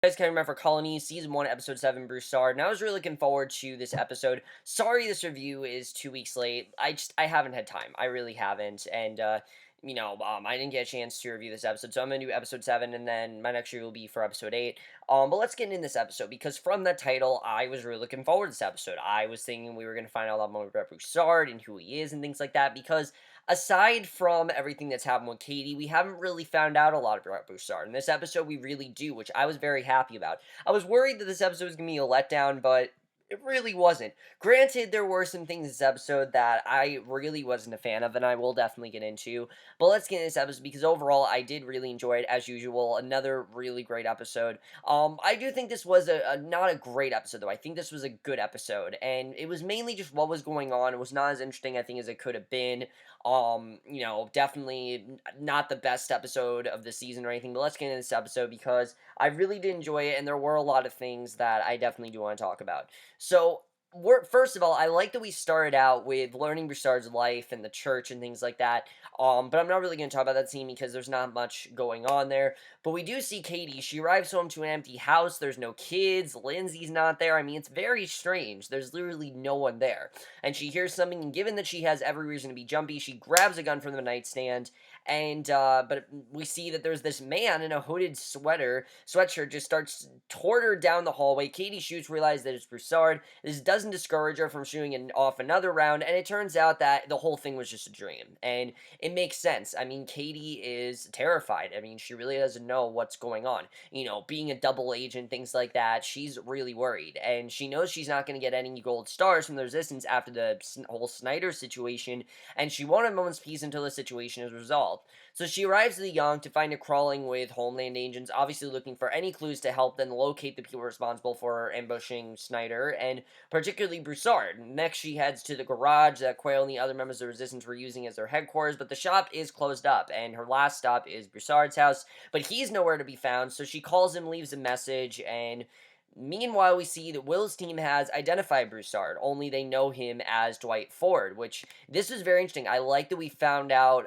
Guys, can remember Colony Season 1 Episode 7 Broussard, and I was really looking forward to this episode. Sorry this review is 2 weeks late. I haven't had time. I really haven't, and I didn't get a chance to review this episode, so I'm gonna do episode 7, and then my next review will be for episode 8. But let's get into this episode, because from the title, I was really looking forward to this episode. I was thinking we were gonna find out a lot more about Broussard and who he is and things like that, because aside from everything that's happened with Katie, we haven't really found out a lot about Broussard. In this episode, we really do, which I was very happy about. I was worried that this episode was going to be a letdown, but it really wasn't. Granted, there were some things in this episode that I really wasn't a fan of, and I will definitely get into. But let's get into this episode, because overall, I did really enjoy it, as usual. Another really great episode. I do think this was not a great episode, though. I think this was a good episode, and it was mainly just what was going on. It was not as interesting, I think, as it could have been. Definitely not the best episode of the season or anything, but let's get into this episode because I really did enjoy it, and there were a lot of things that I definitely do want to talk about. So, first of all, I like that we started out with learning Broussard's life and the church and things like that. But I'm not really going to talk about that scene because there's not much going on there. But we do see Katie. She arrives home to an empty house. There's no kids. Lindsay's not there. I mean, it's very strange. There's literally no one there. And she hears something, and given that she has every reason to be jumpy, she grabs a gun from the nightstand. And but we see that there's this man in a hooded sweatshirt, just starts toward her down the hallway. Katie shoots, realizes that it's Broussard. This doesn't discourage her from shooting off another round, and it turns out that the whole thing was just a dream. And it makes sense. I mean, Katie is terrified. I mean, she really doesn't know what's going on. Being a double agent, things like that, she's really worried. And she knows she's not going to get any gold stars from the Resistance after the whole Snyder situation, and she won't have a moment's peace until the situation is resolved. So she arrives to the Yonk to find it crawling with Homeland agents, obviously looking for any clues to help them locate the people responsible for ambushing Snyder, and particularly Broussard. Next, she heads to the garage that Quayle and the other members of the Resistance were using as their headquarters, but the shop is closed up, and her last stop is Broussard's house, but he's nowhere to be found, so she calls him, leaves a message, and meanwhile, we see that Will's team has identified Broussard, only they know him as Dwight Ford, which this is very interesting. I like that we found out,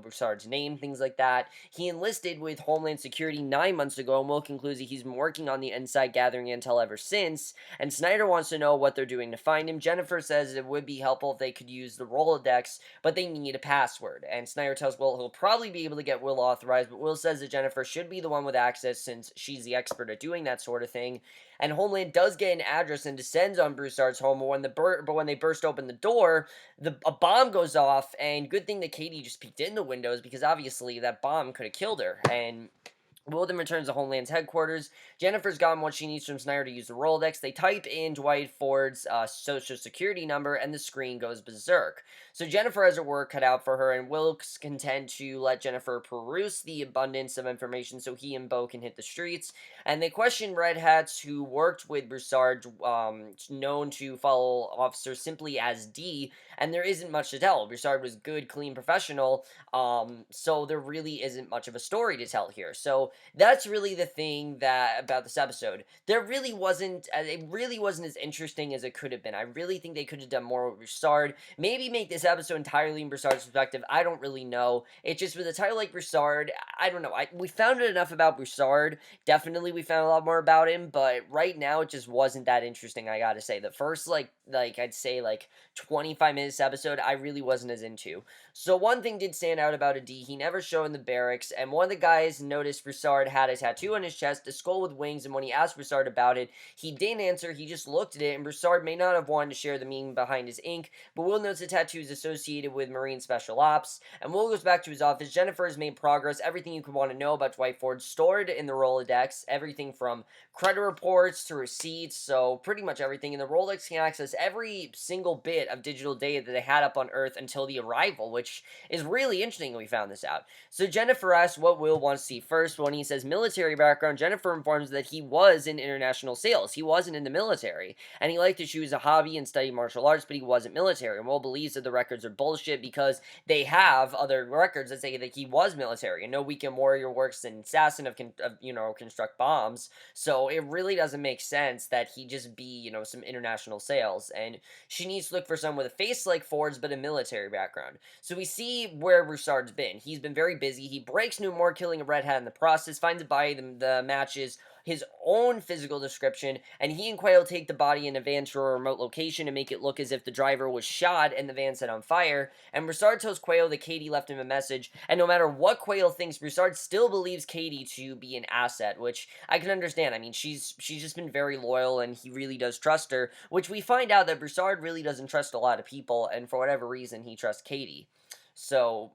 Broussard's name, things like that. He enlisted with Homeland Security 9 months ago, and Will concludes that he's been working on the inside gathering intel ever since, and Snyder wants to know what they're doing to find him. Jennifer says it would be helpful if they could use the Rolodex, but they need a password, and Snyder tells Will he'll probably be able to get Will authorized, but Will says that Jennifer should be the one with access since she's the expert at doing that sort of thing. And Homeland does get an address and descends on Broussard's home, but when they burst open the door, a bomb goes off, and good thing that Katie just peeked in the windows, because obviously that bomb could have killed her, and Will then returns to Homeland's headquarters. Jennifer's gotten what she needs from Snyder to use the Rolodex. They type in Dwight Ford's social security number, and the screen goes berserk. So Jennifer has her work cut out for her, and Will's content to let Jennifer peruse the abundance of information so he and Bo can hit the streets. And they question Red Hats, who worked with Broussard, known to follow officers simply as D, and there isn't much to tell. Broussard was good, clean, professional, so there really isn't much of a story to tell here. So that's really the thing that about this episode. It really wasn't as interesting as it could have been. I really think they could have done more with Broussard. Maybe make this episode entirely in Broussard's perspective. I don't really know. It just, with a title like Broussard, I don't know. We found out enough about Broussard. Definitely we found a lot more about him, but right now it just wasn't that interesting, I gotta say. The first, I'd say, 25 minutes episode, I really wasn't as into. So one thing did stand out about a D. He never showed in the barracks, and one of the guys noticed Broussard had a tattoo on his chest, a skull with wings, and when he asked Broussard about it, he didn't answer, he just looked at it, and Broussard may not have wanted to share the meaning behind his ink, but Will notes the tattoo is associated with Marine Special Ops, and Will goes back to his office. Jennifer has made progress, everything you could want to know about Dwight Ford stored in the Rolodex, everything from credit reports to receipts, so pretty much everything, and the Rolodex can access every single bit of digital data that they had up on Earth until the arrival, which is really interesting when we found this out. So Jennifer asks what Will wants to see first. When he says military background, Jennifer informs that he was in international sales. He wasn't in the military, and he liked to choose a hobby and study martial arts, but he wasn't military. And Will believes that the records are bullshit because they have other records that say that he was military, and no weekend warrior works in assassin construct bombs. So it really doesn't make sense that he just be, some international sales. And she needs to look for someone with a face like Ford's, but a military background. So we see where Broussard's been. He's been very busy. He breaks Newmore, killing a red hat in the process, finds a body. The matches his own physical description, and he and Quayle take the body in a van to a remote location to make it look as if the driver was shot and the van set on fire. And Broussard tells Quayle that Katie left him a message, and no matter what Quayle thinks, Broussard still believes Katie to be an asset, which I can understand. I mean, she's just been very loyal, and he really does trust her, which we find out that Broussard really doesn't trust a lot of people, and for whatever reason, he trusts Katie. So,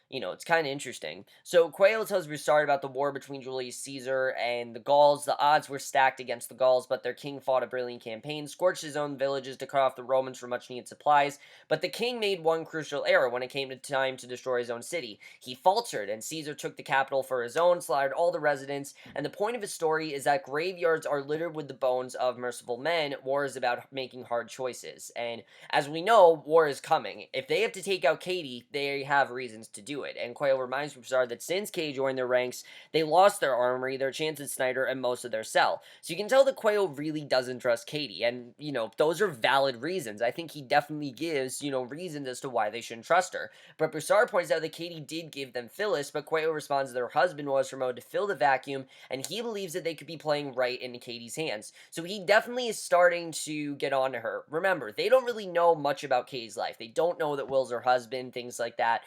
it's kind of interesting. So Quayle tells Broussard about the war between Julius Caesar and the Gauls. The odds were stacked against the Gauls, but their king fought a brilliant campaign, scorched his own villages to cut off the Romans from much-needed supplies, but the king made one crucial error when it came to time to destroy his own city. He faltered, and Caesar took the capital for his own, slaughtered all the residents, and the point of his story is that graveyards are littered with the bones of merciful men. War is about making hard choices, and as we know, war is coming. If they have to take out Katie, they have reasons to do it. And Quayle reminds Broussard that since Katie joined their ranks, they lost their armory, their chance at Snyder, and most of their cell. So you can tell that Quayle really doesn't trust Katie. And, those are valid reasons. I think he definitely gives, reasons as to why they shouldn't trust her. But Broussard points out that Katie did give them Phyllis, but Quayle responds that her husband was promoted to fill the vacuum, and he believes that they could be playing right into Katie's hands. So he definitely is starting to get on to her. Remember, they don't really know much about Katie's life. They don't know that Will's her husband, things like that.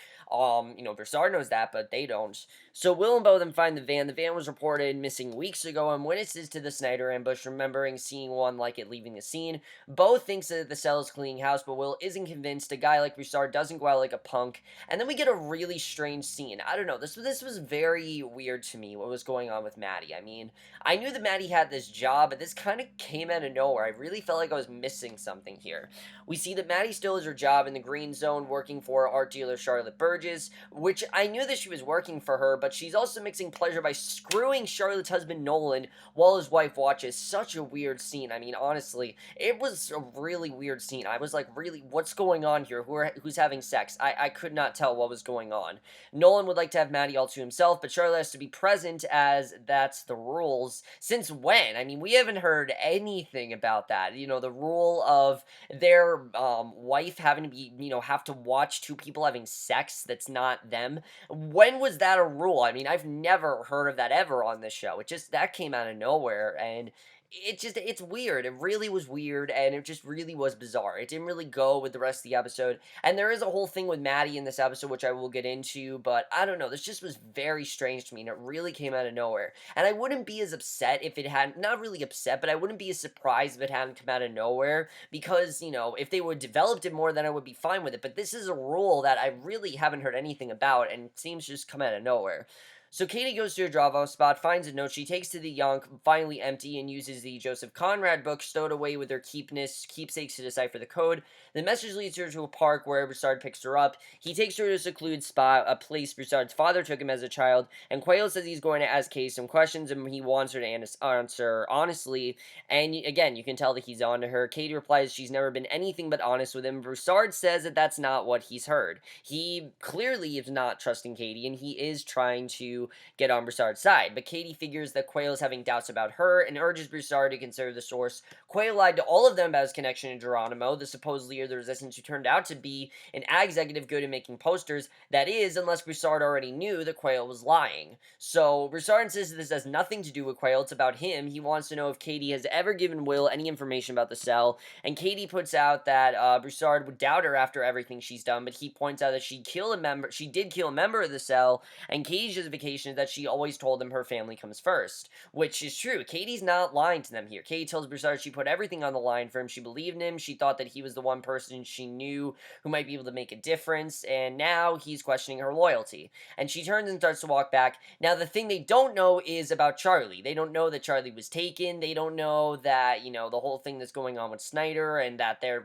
Broussard knows that, but they don't. So Will and Bo then find the van. The van was reported missing weeks ago, and witnesses to the Snyder ambush remembering seeing one like it leaving the scene. Bo thinks that the cell is cleaning house, but Will isn't convinced. A guy like Broussard doesn't go out like a punk. And then we get a really strange scene. I don't know, this was very weird to me, what was going on with Maddie. I mean, I knew that Maddie had this job, but this kind of came out of nowhere. I really felt like I was missing something here. We see that Maddie still has her job in the green zone working for art dealer Charlotte Burgess, which I knew that she was working for her, but she's also mixing pleasure by screwing Charlotte's husband Nolan while his wife watches. Such a weird scene. I mean, honestly, it was a really weird scene. I was like, really, what's going on here? Who's having sex? I could not tell what was going on. Nolan would like to have Maddie all to himself, but Charlotte has to be present as that's the rules. Since when? I mean, we haven't heard anything about that. The rule of their wife having to be, have to watch two people having sex that's not them. When was that a rule? I mean, I've never heard of that ever on this show. That came out of nowhere, and it's weird. It really was weird, and it just really was bizarre. It didn't really go with the rest of the episode, and there is a whole thing with Maddie in this episode, which I will get into, but I don't know, this just was very strange to me, and it really came out of nowhere, and I wouldn't be as upset if it hadn't, not really upset, but I wouldn't be as surprised if it hadn't come out of nowhere, because, if they would developed it more, then I would be fine with it, but this is a rule that I really haven't heard anything about, and seems to just come out of nowhere. So Katie goes to her drop-off spot, finds a note she takes to the Yonk, finally empty, and uses the Joseph Conrad book stowed away with her keepsakes to decipher the code. The message leads her to a park where Broussard picks her up. He takes her to a secluded spot, a place Broussard's father took him as a child, and Quayle says he's going to ask Katie some questions, and he wants her to answer honestly, and again, you can tell that he's on to her. Katie replies she's never been anything but honest with him. Broussard says that that's not what he's heard. He clearly is not trusting Katie, and he is trying to get on Broussard's side, but Katie figures that Quayle is having doubts about her and urges Broussard to consider the source. Quayle lied to all of them about his connection to Geronimo, the supposed leader of the resistance who turned out to be an ag executive good at making posters, that is, unless Broussard already knew that Quayle was lying. So Broussard insists that this has nothing to do with Quayle, it's about him. He wants to know if Katie has ever given Will any information about the cell, and Katie puts out that Broussard would doubt her after everything she's done, but he points out that she did kill a member of the cell, and Katie's justification is that she always told them her family comes first, which is true. Katie's not lying to them here. Katie tells Broussard she put everything on the line for him. She believed in him. She thought that he was the one person she knew who might be able to make a difference, and now he's questioning her loyalty. And she turns and starts to walk back. Now, the thing they don't know is about Charlie. They don't know that Charlie was taken. They don't know that, the whole thing that's going on with Snyder, and that they're,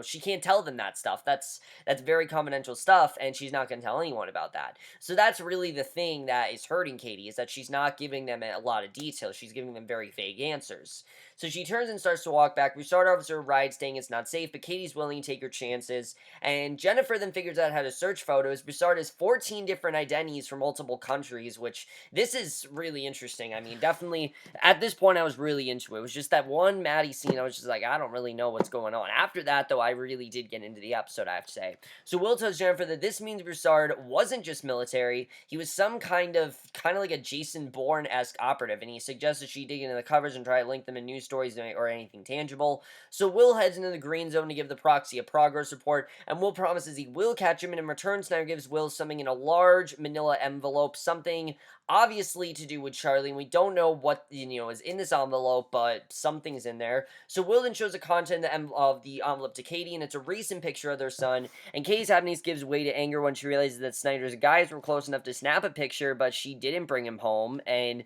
she can't tell them that stuff. That's very confidential stuff, and she's not going to tell anyone about that. So that's really the thing that is hurting Katie, is that she's not giving them a lot of detail. She's giving them very vague answers. So she turns and starts to walk back. Broussard offers her a ride, saying it's not safe, but Katie's willing to take her chances. And Jennifer then figures out how to search photos. Broussard has 14 different identities from multiple countries, which this is really interesting. I mean, definitely, at this point, I was really into it. It was just that one Maddie scene, I was just like, I don't really know what's going on. After that, though, I really did get into the episode, I have to say. So Will tells Jennifer that this means Broussard wasn't just military. He was some kind kind of like a Jason Bourne-esque operative, and he suggests that she dig into the covers and try to link them in news stories or anything tangible. So Will heads into the green zone to give the proxy a progress report, and Will promises he will catch him, and in return, Snyder gives Will something in a large manila envelope, something obviously to do with Charlie, and we don't know what, is in this envelope, but something's in there. So Will then shows the content of the envelope to Katie, and it's a recent picture of their son, and Katie's happiness gives way to anger when she realizes that Snyder's guys were close enough to snap a picture, but she didn't bring him home, and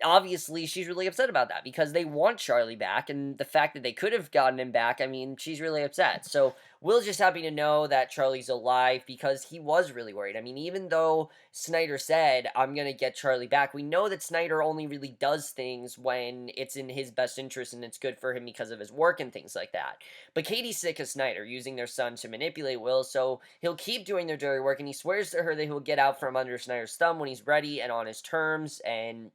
obviously she's really upset about that because they want Charlie back, and the fact that they could have gotten him back, I mean, she's really upset. So Will's just happy to know that Charlie's alive because he was really worried. I mean, even though Snyder said, I'm gonna get Charlie back, we know that Snyder only really does things when it's in his best interest and it's good for him because of his work and things like that. But Katie's sick of Snyder using their son to manipulate Will, so he'll keep doing their dirty work, and he swears to her that he'll get out from under Snyder's thumb when he's ready and on his terms, and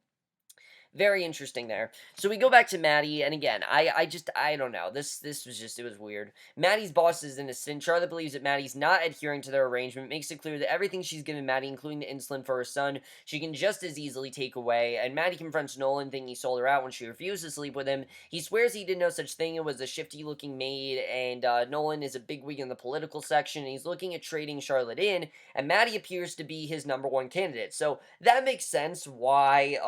very interesting there. So we go back to Maddie, and again, I don't know. This was just, it was weird. Maddie's boss is innocent. Charlotte believes that Maddie's not adhering to their arrangement, makes it clear that everything she's given Maddie, including the insulin for her son, she can just as easily take away, and Maddie confronts Nolan, thinking he sold her out when she refused to sleep with him. He swears he did no such thing, it was a shifty-looking maid, and Nolan is a bigwig in the political section, and he's looking at trading Charlotte in, and Maddie appears to be his #1 candidate. So that makes sense why,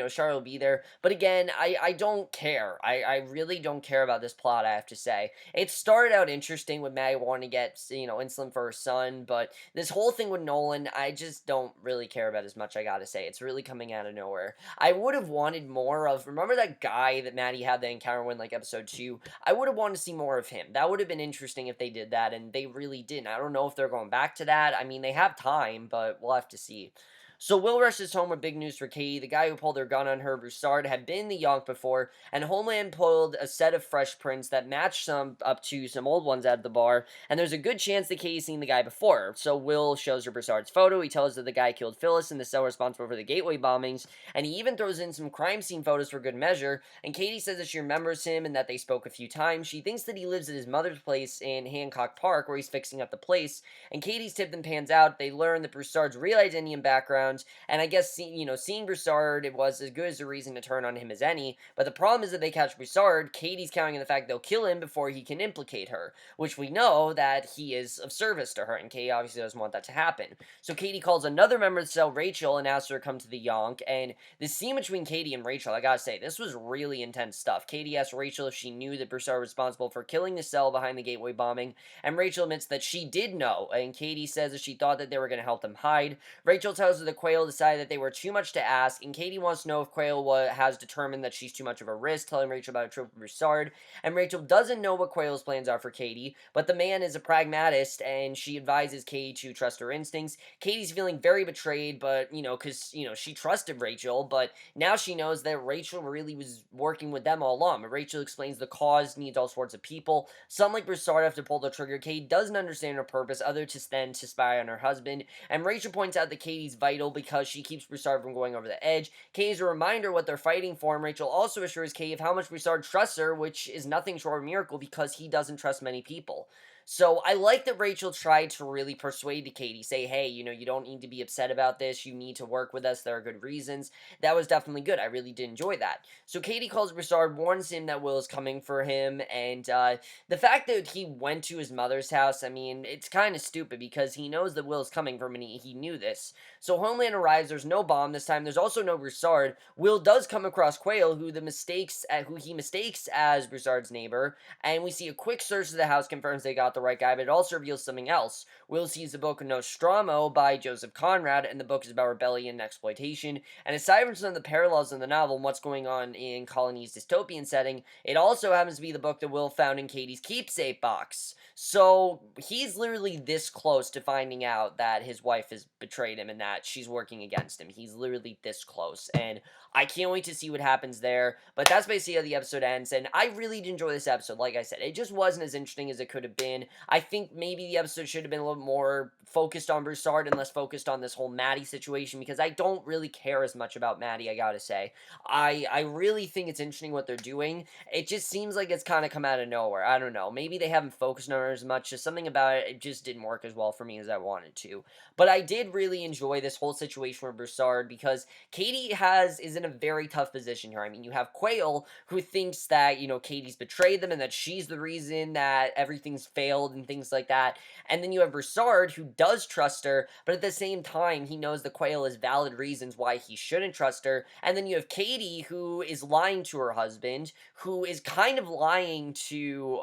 Charlotte will be there. But again, I don't care. I really don't care about this plot, I have to say. It started out interesting with Maggie wanting to get, insulin for her son, but this whole thing with Nolan, I just don't really care about as much, I gotta say. It's really coming out of nowhere. I would have wanted more of, remember that guy that Maddie had the encounter with, like, episode 2? I would have wanted to see more of him. That would have been interesting if they did that, and they really didn't. I don't know if they're going back to that. I mean, they have time, but we'll have to see. So Will rushes home with big news for Katie. The guy who pulled her gun on her, Broussard, had been in the Yonk before, and Homeland pulled a set of fresh prints that matched some up to some old ones at the bar, and there's a good chance that Katie's seen the guy before. So Will shows her Broussard's photo. He tells her the guy killed Phyllis and the cell responsible for the Gateway bombings, and he even throws in some crime scene photos for good measure, and Katie says that she remembers him and that they spoke a few times. She thinks that he lives at his mother's place in Hancock Park, where he's fixing up the place, and Katie's tip then pans out. They learn that Broussard's real identity and background, and I guess, seeing Broussard, it was as good as a reason to turn on him as any, but the problem is that they catch Broussard, Katie's counting on the fact they'll kill him before he can implicate her, which we know that he is of service to her, and Katie obviously doesn't want that to happen. So Katie calls another member of the cell, Rachel, and asks her to come to the Yonk, and the scene between Katie and Rachel, I gotta say, this was really intense stuff. Katie asked Rachel if she knew that Broussard was responsible for killing the cell behind the Gateway bombing, and Rachel admits that she did know, and Katie says that she thought that they were going to help them hide. Rachel tells her that Quayle decided that they were too much to ask, and Katie wants to know if Quayle has determined that she's too much of a risk, telling Rachel about a trip with Broussard, and Rachel doesn't know what Quayle's plans are for Katie, but the man is a pragmatist, and she advises Katie to trust her instincts. Katie's feeling very betrayed, but, because, she trusted Rachel, but now she knows that Rachel really was working with them all along. Rachel explains the cause needs all sorts of people. Some, like Broussard, have to pull the trigger. Katie doesn't understand her purpose, other than to spy on her husband, and Rachel points out that Katie's vital because she keeps Broussard from going over the edge. Katie's a reminder what they're fighting for, and Rachel also assures Katie of how much Broussard trusts her, which is nothing short of a miracle because he doesn't trust many people. So I like that Rachel tried to really persuade Katie, say, hey, you don't need to be upset about this, you need to work with us, there are good reasons. That was definitely good. I really did enjoy that. So Katie calls Broussard, warns him that Will is coming for him, and the fact that he went to his mother's house, I mean, it's kind of stupid because he knows that Will is coming for him, and he knew this. So Homeland arrives, there's no bomb this time, there's also no Broussard. Will does come across Quayle, who he mistakes as Broussard's neighbor, and we see a quick search of the house confirms they got the right guy, but it also reveals something else. Will sees the book Nostromo by Joseph Conrad, and the book is about rebellion and exploitation, and aside from some of the parallels in the novel and what's going on in Colony's dystopian setting, it also happens to be the book that Will found in Katie's keepsake box. So he's literally this close to finding out that his wife has betrayed him and that she's working against him. He's literally this close, and I can't wait to see what happens there, but that's basically how the episode ends, and I really did enjoy this episode. Like I said, it just wasn't as interesting as it could have been. I think maybe the episode should have been a little more focused on Broussard and less focused on this whole Maddie situation, because I don't really care as much about Maddie, I gotta say. I really think it's interesting what they're doing. It just seems like it's kind of come out of nowhere. I don't know. Maybe they haven't focused on her as much. Just something about it, it just didn't work as well for me as I wanted to. But I did really enjoy this whole situation with Broussard, because Katie is in a very tough position here. I mean, you have Quayle, who thinks that, Katie's betrayed them and that she's the reason that everything's failed and things like that. And then you have Broussard, who does trust her, but at the same time, he knows that Quayle has valid reasons why he shouldn't trust her. And then you have Katie, who is lying to her husband, who is kind of lying to,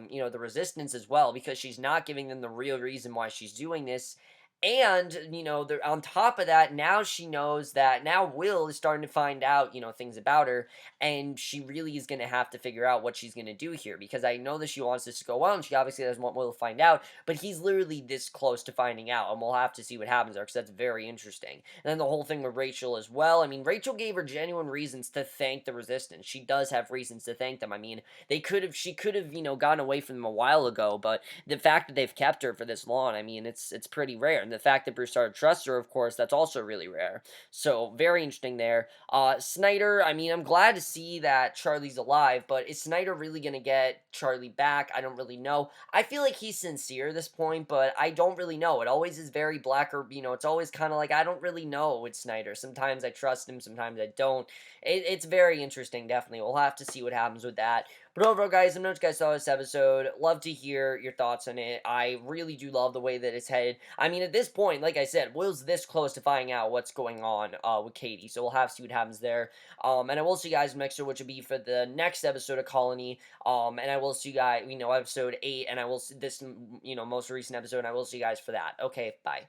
the resistance as well, because she's not giving them the real reason why she's doing this. And, on top of that, now she knows that now Will is starting to find out, things about her, and she really is going to have to figure out what she's going to do here, because I know that she wants this to go well, and she obviously doesn't want Will to find out, but he's literally this close to finding out, and we'll have to see what happens there, because that's very interesting. And then the whole thing with Rachel as well. I mean, Rachel gave her genuine reasons to thank the Resistance. She does have reasons to thank them. I mean, she could have, gotten away from them a while ago, but the fact that they've kept her for this long, I mean, it's pretty rare. And the fact that Broussard trusts her, of course, that's also really rare. So, very interesting there. Snyder, I mean, I'm glad to see that Charlie's alive, but is Snyder really going to get Charlie back? I don't really know. I feel like he's sincere at this point, but I don't really know. It always is very black, or, it's always kind of like, I don't really know with Snyder. Sometimes I trust him, sometimes I don't. It's very interesting, definitely. We'll have to see what happens with that. But overall, guys, I know what you guys saw this episode. Love to hear your thoughts on it. I really do love the way that it's headed. I mean, at this point, like I said, Will's this close to finding out what's going on with Katie, so we'll have to see what happens there. And I will see you guys next week, which will be for the next episode of Colony. And I will see you guys, episode 8, and I will see this, most recent episode, and I will see you guys for that. Okay, bye.